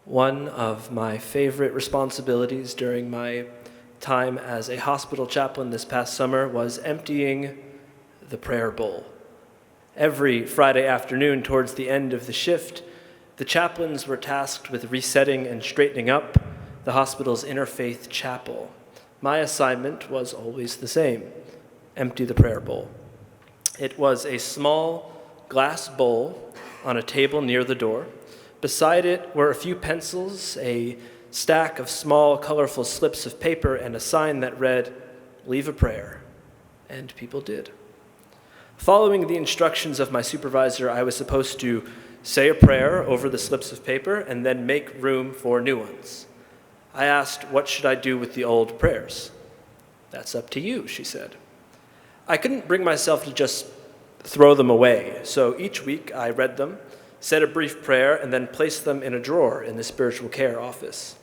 One of my favorite responsibilities during my time as a hospital chaplain this past summer was emptying the prayer bowl. Every Friday afternoon towards the end of the shift, the chaplains were tasked with resetting and straightening up the hospital's interfaith chapel. My assignment was always the same: empty the prayer bowl. It was a small glass bowl on a table near the door. Beside it were a few pencils, a stack of small, colorful slips of paper, and a sign that read, "Leave a prayer." And people did. Following the instructions of my supervisor, I was supposed to say a prayer over the slips of paper and then make room for new ones. I asked, "What should I do with the old prayers?" "That's up to you," she said. I couldn't bring myself to just throw them away, so each week I read them, said a brief prayer, and then placed them in a drawer in the spiritual care office.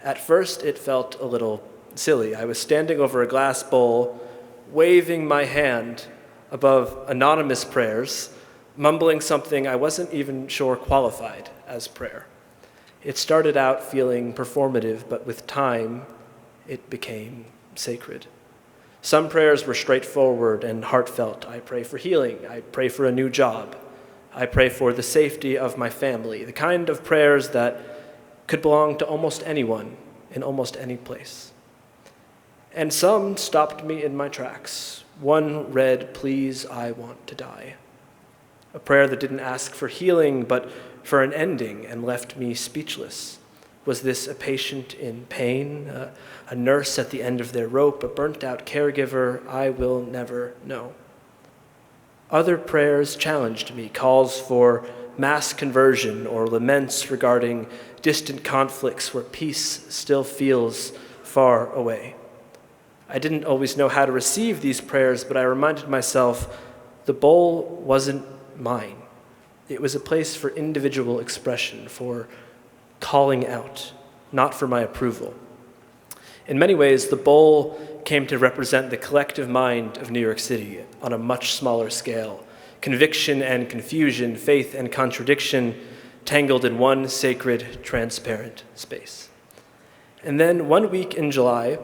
At first, it felt a little silly. I was standing over a glass bowl, waving my hand above anonymous prayers, mumbling something I wasn't even sure qualified as prayer. It started out feeling performative, but with time, it became sacred. Some prayers were straightforward and heartfelt. I pray for healing. I pray for a new job. I pray for the safety of my family, the kind of prayers that could belong to almost anyone in almost any place. And some stopped me in my tracks. One read, "Please, I want to die." A prayer that didn't ask for healing, but for an ending, and left me speechless. Was this a patient in pain, a nurse at the end of their rope, a burnt-out caregiver? I will never know. Other prayers challenged me, calls for mass conversion or laments regarding distant conflicts where peace still feels far away. I didn't always know how to receive these prayers, but I reminded myself the bowl wasn't mine. It was a place for individual expression, for calling out, not for my approval. In many ways, the bowl came to represent the collective mind of New York City on a much smaller scale. Conviction and confusion, faith and contradiction, tangled in one sacred, transparent space. And then one week in July,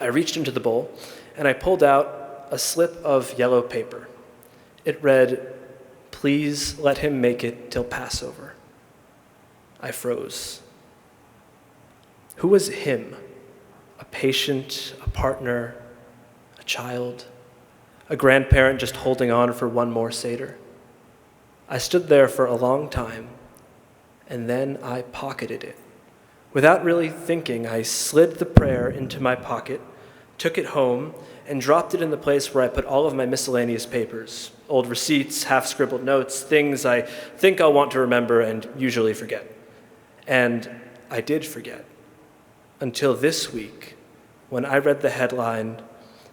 I reached into the bowl and I pulled out a slip of yellow paper. It read, "Please let him make it till Passover." I froze. Who was him? A patient, a partner, a child, a grandparent just holding on for one more Seder? I stood there for a long time, and then I pocketed it. Without really thinking, I slid the prayer into my pocket, took it home, and dropped it in the place where I put all of my miscellaneous papers, old receipts, half-scribbled notes, things I think I'll want to remember and usually forget. And I did forget. Until this week, when I read the headline,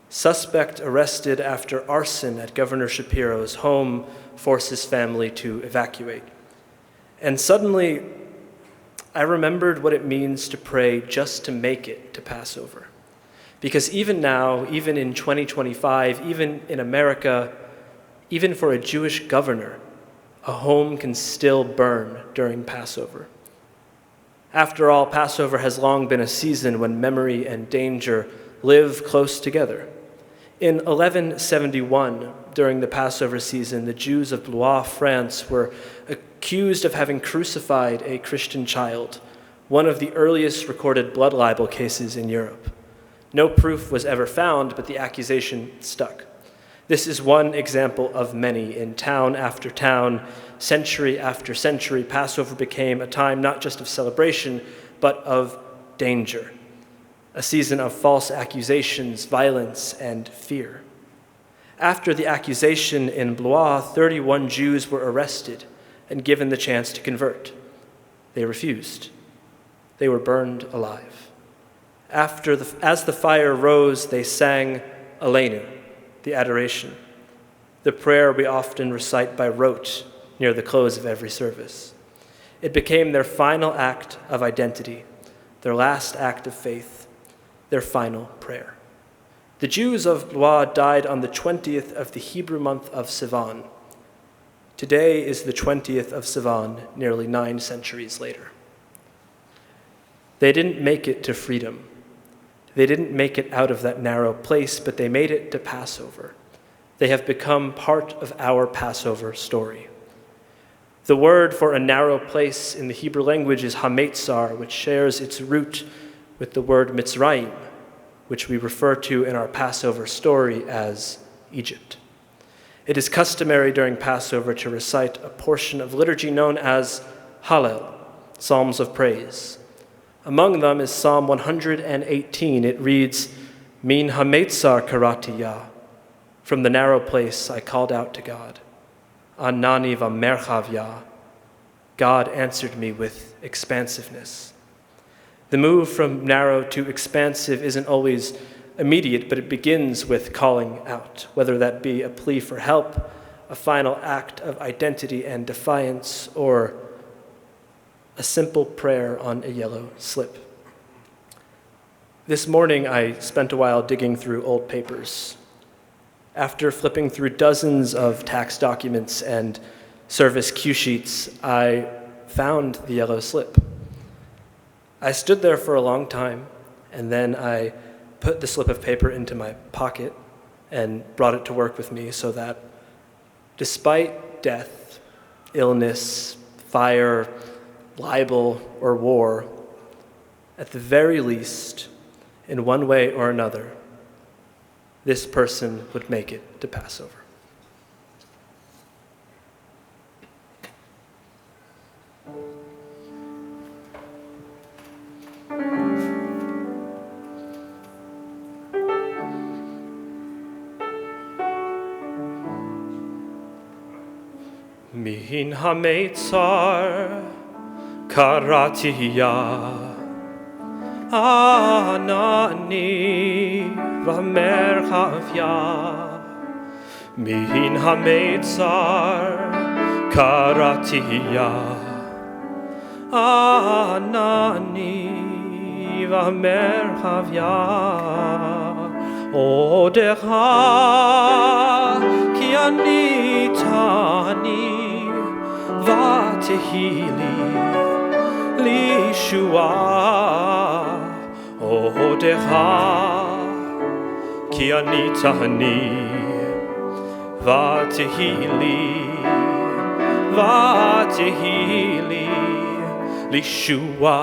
"Suspect arrested after arson at Governor Shapiro's home forces family to evacuate." And suddenly, I remembered what it means to pray just to make it to Passover. Because even now, even in 2025, even in America, even for a Jewish governor, a home can still burn during Passover. After all, Passover has long been a season when memory and danger live close together. In 1171, during the Passover season, the Jews of Blois, France, were accused of having crucified a Christian child, one of the earliest recorded blood libel cases in Europe. No proof was ever found, but the accusation stuck. This is one example of many. In town after town, century after century, Passover became a time not just of celebration, but of danger, a season of false accusations, violence, and fear. After the accusation in Blois, 31 Jews were arrested and given the chance to convert. They refused. They were burned alive. As the fire rose, they sang Aleinu, the adoration, the prayer we often recite by rote near the close of every service. It became their final act of identity, their last act of faith, their final prayer. The Jews of Blois died on the 20th of the Hebrew month of Sivan. Today is the 20th of Sivan, nearly 9 centuries later. They didn't make it to freedom. They didn't make it out of that narrow place, but they made it to Passover. They have become part of our Passover story. The word for a narrow place in the Hebrew language is hametzar, which shares its root with the word Mitzrayim, which we refer to in our Passover story as Egypt. It is customary during Passover to recite a portion of liturgy known as Hallel, Psalms of Praise. Among them is Psalm 118. It reads, Min hametzar karati Yah. From the narrow place I called out to God. Anani v'merchav Yah. God answered me with expansiveness. The move from narrow to expansive isn't always immediate, but it begins with calling out, whether that be a plea for help, a final act of identity and defiance, or a simple prayer on a yellow slip. This morning, I spent a while digging through old papers. After flipping through dozens of tax documents and service cue sheets, I found the yellow slip. I stood there for a long time, and then I put the slip of paper into my pocket and brought it to work with me so that despite death, illness, fire, libel, or war, at the very least, in one way or another, this person would make it to Passover. Min hametzar karati Yah, Anani v'merchav Yah. Min hametzar karati Yah, Anani v'merchav Yah. Odecha ki ani tani v'tehili lishua. Odecha ki ani tani v'tehili lishua.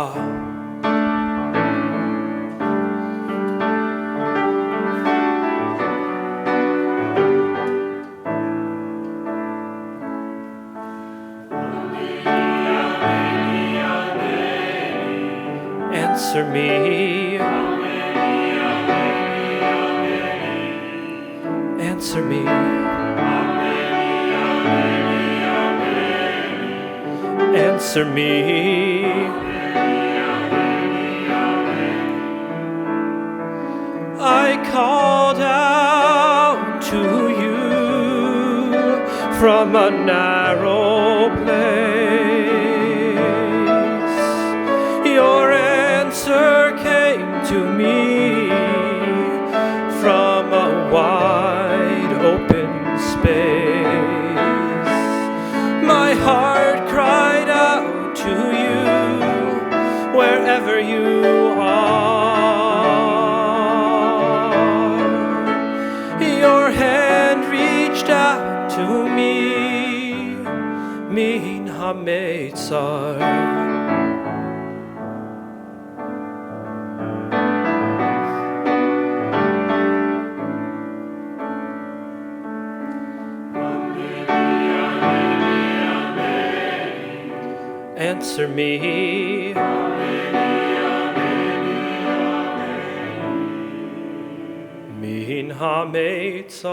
Answer me. Answer me. Answer me. I called out to you from a narrow place. Your answer came to me from a wide open space. My heart cried out to you wherever you are. Your hand reached out to me, Min hametzar. Answer me. Min hametzar.